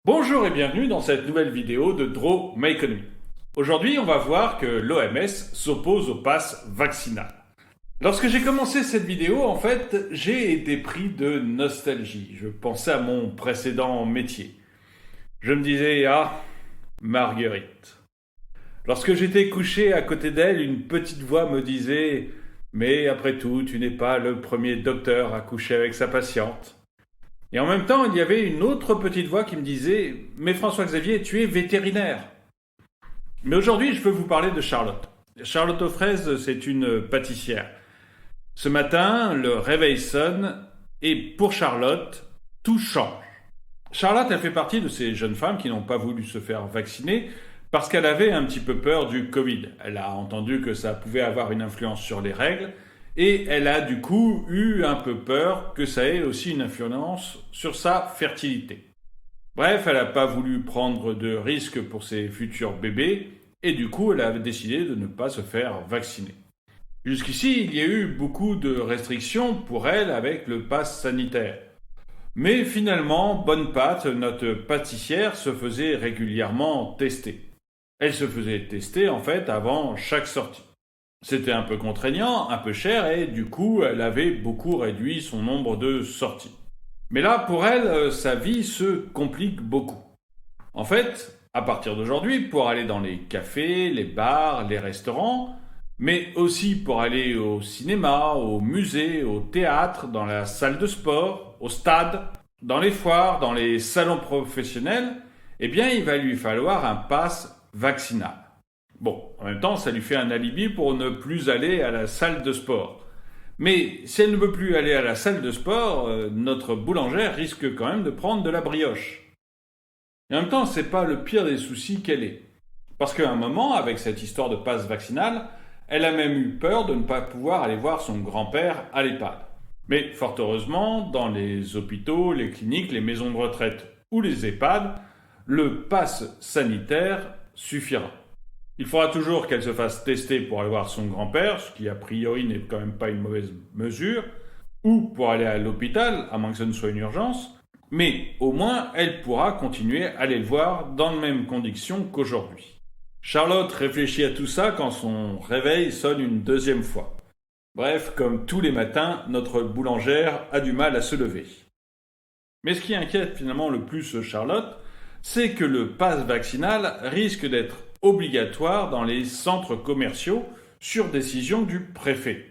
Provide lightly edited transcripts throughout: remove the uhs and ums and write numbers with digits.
Bonjour et bienvenue dans cette nouvelle vidéo de Draw My Economy. Aujourd'hui, on va voir que l'OMS s'oppose au pass vaccinal. Lorsque j'ai commencé cette vidéo, en fait, j'ai été pris de nostalgie. Je pensais à mon précédent métier. Je me disais, ah, Marguerite. Lorsque j'étais couché à côté d'elle, une petite voix me disait, mais après tout, tu n'es pas le premier docteur à coucher avec sa patiente. Et en même temps, il y avait une autre petite voix qui me disait « Mais François-Xavier, tu es vétérinaire !» Mais aujourd'hui, je veux vous parler de Charlotte. Charlotte aux fraises, c'est une pâtissière. Ce matin, le réveil sonne et pour Charlotte, tout change. Charlotte, elle fait partie de ces jeunes femmes qui n'ont pas voulu se faire vacciner parce qu'elle avait un petit peu peur du Covid. Elle a entendu que ça pouvait avoir une influence sur les règles et elle a du coup eu un peu peur que ça ait aussi une influence sur sa fertilité. Bref, elle n'a pas voulu prendre de risques pour ses futurs bébés et du coup elle a décidé de ne pas se faire vacciner. Jusqu'ici, il y a eu beaucoup de restrictions pour elle avec le pass sanitaire. Mais finalement, Bonne Pâte, notre pâtissière, se faisait régulièrement tester. Elle se faisait tester en fait avant chaque sortie. C'était un peu contraignant, un peu cher et du coup elle avait beaucoup réduit son nombre de sorties. Mais là pour elle, sa vie se complique beaucoup. En fait, à partir d'aujourd'hui, pour aller dans les cafés, les bars, les restaurants, mais aussi pour aller au cinéma, au musée, au théâtre, dans la salle de sport, au stade, dans les foires, dans les salons professionnels, eh bien il va lui falloir un pass vaccinal. Bon, en même temps, ça lui fait un alibi pour ne plus aller à la salle de sport. Mais si elle ne veut plus aller à la salle de sport, notre boulangère risque quand même de prendre de la brioche. Et en même temps, c'est pas le pire des soucis qu'elle ait. Parce qu'à un moment, avec cette histoire de passe vaccinal, elle a même eu peur de ne pas pouvoir aller voir son grand-père à l'EHPAD. Mais fort heureusement, dans les hôpitaux, les cliniques, les maisons de retraite ou les EHPAD, le pass sanitaire suffira. Il faudra toujours qu'elle se fasse tester pour aller voir son grand-père, ce qui a priori n'est quand même pas une mauvaise mesure, ou pour aller à l'hôpital, à moins que ce ne soit une urgence, mais au moins elle pourra continuer à aller le voir dans les mêmes conditions qu'aujourd'hui. Charlotte réfléchit à tout ça quand son réveil sonne une deuxième fois. Bref, comme tous les matins, notre boulangère a du mal à se lever. Mais ce qui inquiète finalement le plus Charlotte, c'est que le pass vaccinal risque d'être obligatoire dans les centres commerciaux sur décision du préfet.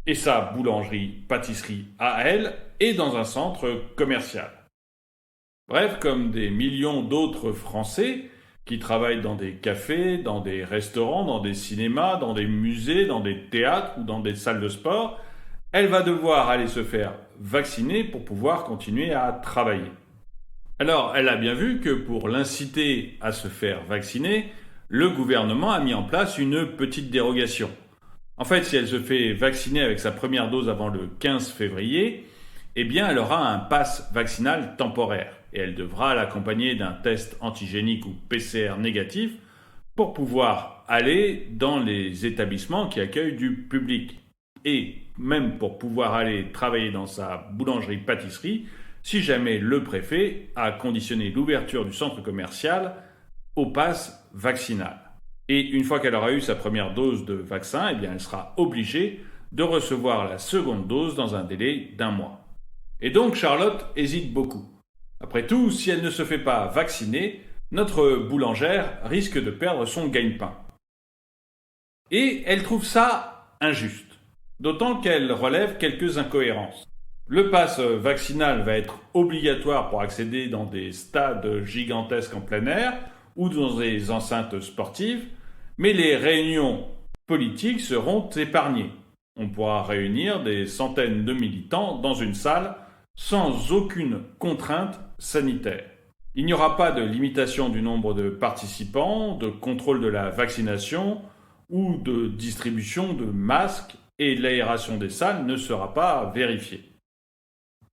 Et sa boulangerie-pâtisserie à elle est dans un centre commercial. Bref, comme des millions d'autres Français qui travaillent dans des cafés, dans des restaurants, dans des cinémas, dans des musées, dans des théâtres ou dans des salles de sport, elle va devoir aller se faire vacciner pour pouvoir continuer à travailler. Alors, elle a bien vu que pour l'inciter à se faire vacciner, le gouvernement a mis en place une petite dérogation. En fait, si elle se fait vacciner avec sa première dose avant le 15 février, eh bien, elle aura un pass vaccinal temporaire et elle devra l'accompagner d'un test antigénique ou PCR négatif pour pouvoir aller dans les établissements qui accueillent du public et même pour pouvoir aller travailler dans sa boulangerie-pâtisserie si jamais le préfet a conditionné l'ouverture du centre commercial au pass vaccinal. Et une fois qu'elle aura eu sa première dose de vaccin, eh bien elle sera obligée de recevoir la seconde dose dans un délai d'1 mois. Et donc Charlotte hésite beaucoup. Après tout, si elle ne se fait pas vacciner, notre boulangère risque de perdre son gagne-pain. Et elle trouve ça injuste, d'autant qu'elle relève quelques incohérences. Le pass vaccinal va être obligatoire pour accéder dans des stades gigantesques en plein air ou dans des enceintes sportives, mais les réunions politiques seront épargnées. On pourra réunir des centaines de militants dans une salle sans aucune contrainte sanitaire. Il n'y aura pas de limitation du nombre de participants, de contrôle de la vaccination ou de distribution de masques et l'aération des salles ne sera pas vérifiée.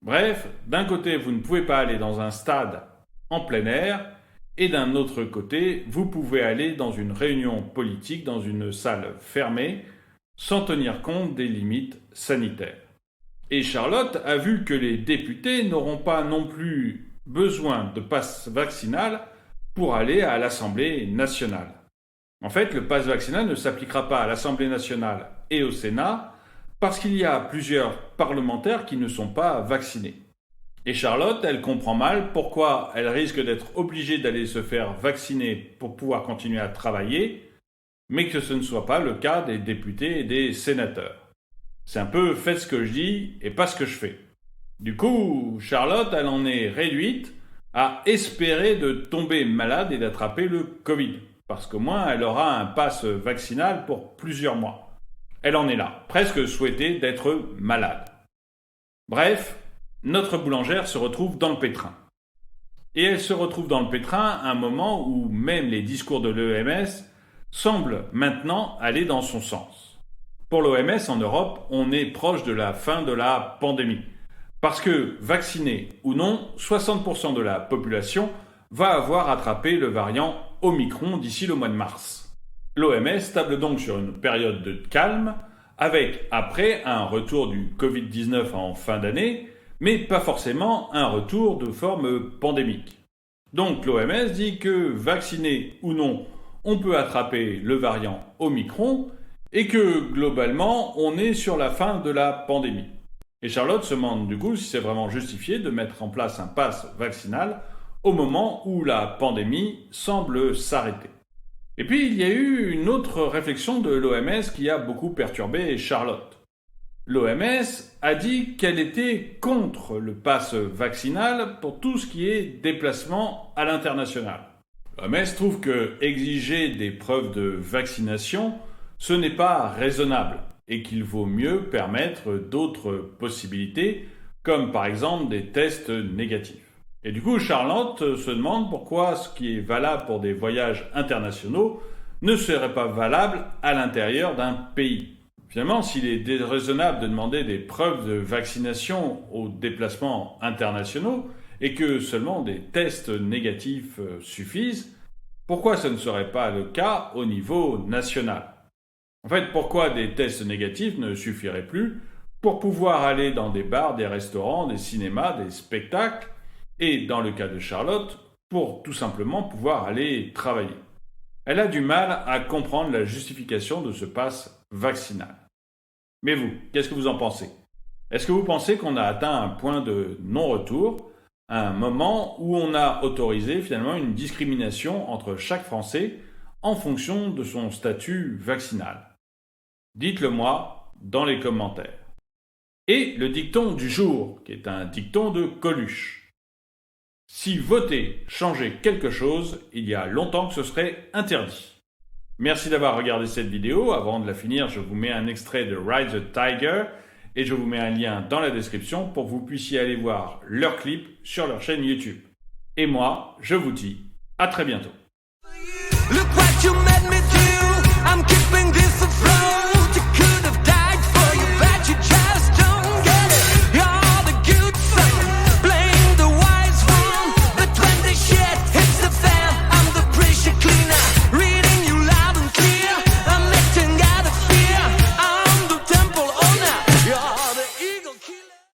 Bref, d'un côté, vous ne pouvez pas aller dans un stade en plein air, et d'un autre côté, vous pouvez aller dans une réunion politique, dans une salle fermée, sans tenir compte des limites sanitaires. Et Charlotte a vu que les députés n'auront pas non plus besoin de passe vaccinal pour aller à l'Assemblée nationale. En fait, le passe vaccinal ne s'appliquera pas à l'Assemblée nationale et au Sénat parce qu'il y a plusieurs parlementaires qui ne sont pas vaccinés. Et Charlotte, elle comprend mal pourquoi elle risque d'être obligée d'aller se faire vacciner pour pouvoir continuer à travailler, mais que ce ne soit pas le cas des députés et des sénateurs. C'est un peu faites ce que je dis et pas ce que je fais. Du coup, Charlotte, elle en est réduite à espérer de tomber malade et d'attraper le Covid, parce qu'au moins elle aura un pass vaccinal pour plusieurs mois. Elle en est là, presque souhaitée d'être malade. Bref, notre boulangère se retrouve dans le pétrin. Et elle se retrouve dans le pétrin à un moment où même les discours de l'OMS semblent maintenant aller dans son sens. Pour l'OMS en Europe, on est proche de la fin de la pandémie. Parce que, vacciné ou non, 60% de la population va avoir attrapé le variant Omicron d'ici le mois de mars. L'OMS table donc sur une période de calme, avec après un retour du Covid-19 en fin d'année, mais pas forcément un retour de forme pandémique. Donc l'OMS dit que, vacciné ou non, on peut attraper le variant Omicron et que, globalement, on est sur la fin de la pandémie. Et Charlotte se demande du coup si c'est vraiment justifié de mettre en place un pass vaccinal au moment où la pandémie semble s'arrêter. Et puis il y a eu une autre réflexion de l'OMS qui a beaucoup perturbé Charlotte. L'OMS a dit qu'elle était contre le pass vaccinal pour tout ce qui est déplacement à l'international. L'OMS trouve que exiger des preuves de vaccination, ce n'est pas raisonnable et qu'il vaut mieux permettre d'autres possibilités, comme par exemple des tests négatifs. Et du coup, Charlotte se demande pourquoi ce qui est valable pour des voyages internationaux ne serait pas valable à l'intérieur d'un pays. Finalement, s'il est déraisonnable de demander des preuves de vaccination aux déplacements internationaux et que seulement des tests négatifs suffisent, pourquoi ce ne serait pas le cas au niveau national ? En fait, pourquoi des tests négatifs ne suffiraient plus pour pouvoir aller dans des bars, des restaurants, des cinémas, des spectacles, et dans le cas de Charlotte, pour tout simplement pouvoir aller travailler. Elle a du mal à comprendre la justification de ce pass vaccinal. Mais vous, qu'est-ce que vous en pensez ? Est-ce que vous pensez qu'on a atteint un point de non-retour, un moment où on a autorisé finalement une discrimination entre chaque Français en fonction de son statut vaccinal ? Dites-le moi dans les commentaires. Et le dicton du jour, qui est un dicton de Coluche. Si voter changeait quelque chose, il y a longtemps que ce serait interdit. Merci d'avoir regardé cette vidéo. Avant de la finir, je vous mets un extrait de Ride the Tiger et je vous mets un lien dans la description pour que vous puissiez aller voir leur clip sur leur chaîne YouTube. Et moi, je vous dis à très bientôt.